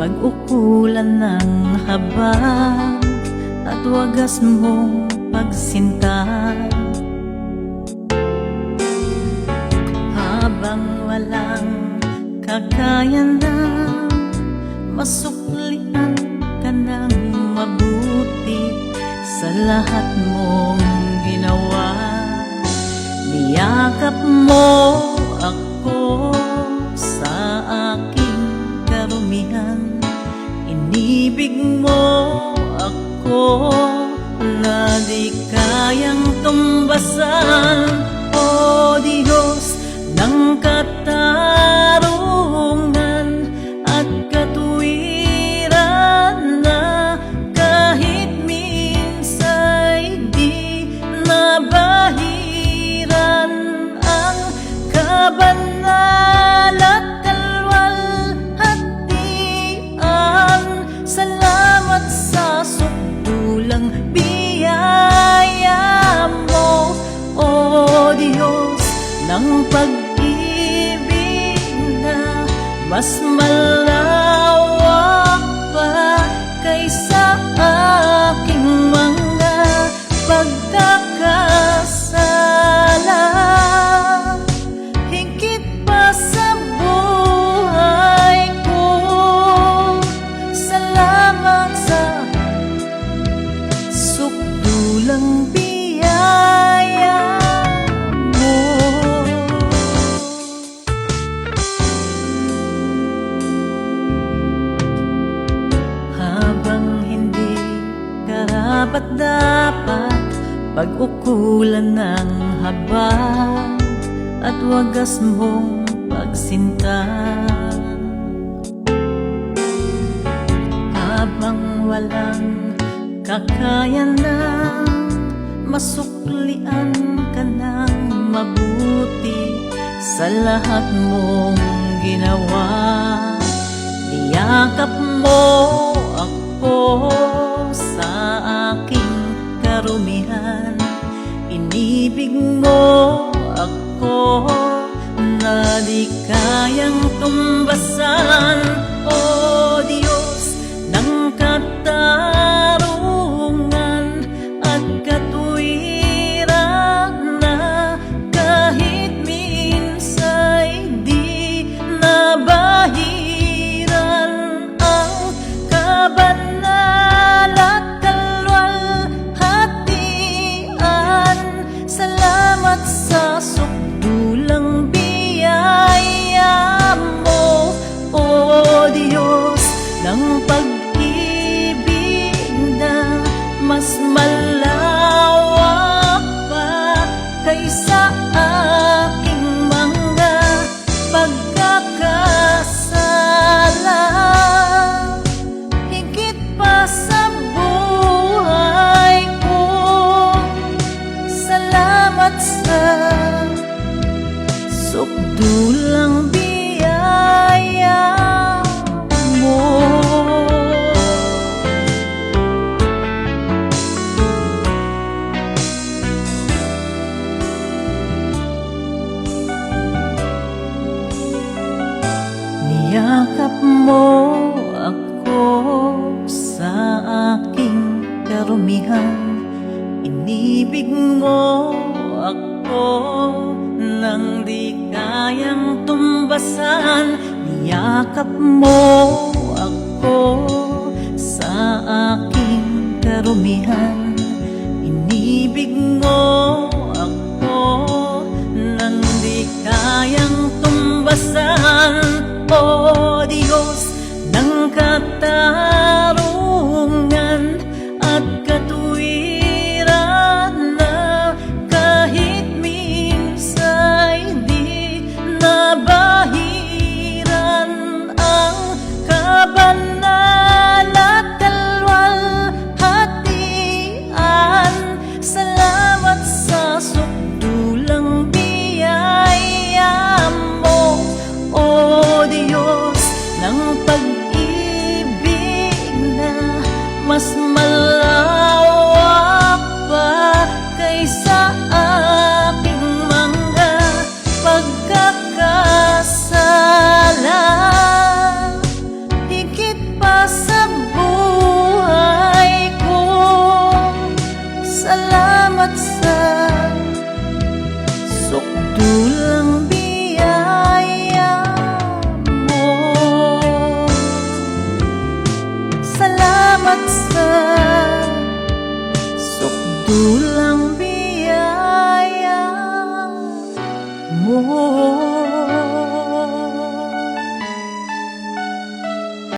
pag-ukulan ng habang at wagas mong pagsinta. Habang walang kakayanan, masuklian ka ng mabuti sa lahat mong ginawa. Niyakap mo ako sa aking karumihan, inibig mo ako na di kayang tumbasan. O Diyos ng katarungan at katuwiran, na kahit minsa'y di nabahiran ang kabanal at kalwalhatian. Salamat sa sukdulang biyaya mo, O Diyos ng pag-ibig na mas malawak pa kaysa aking mga pagkakasala. Higit pa sa buhay ko, salamat sa sukdulang biyaya mo. Habang hindi karapat-dapat, pag-ukulan ng habang at wagas mong pagsinta. Habang walang kakayanan, masuklian ka ng mabuti sa lahat mong ginawa. Niyakap mo ako sa aking karumihan, inibig mo ako na di kayang tumbasan. O Diyos ng katarungan at katuwiran, na kahit minsa'y di nabahiran ang kabanal at kalwalhatian. Salamat sa sukdulang biyaya mo, O Diyos ng pag-ibig na mas malawak pa kaysa aking mga pagkakasala. Higit pa sa buhay ko, salamat sa sukdulang biyaya mo. Niyakap mo ako sa aking karumihan, inibig mo ako nang di kayang tumbasan. Niyakap mo ako sa aking karumihan, inibig mo ako nang di kayang tumbasan. O Diyos ng katarungan at katuwiran, na kahit minsa'y di nabahiran ang kabanal at kalwalhatian. Salamat sa Kulang biyaya mo.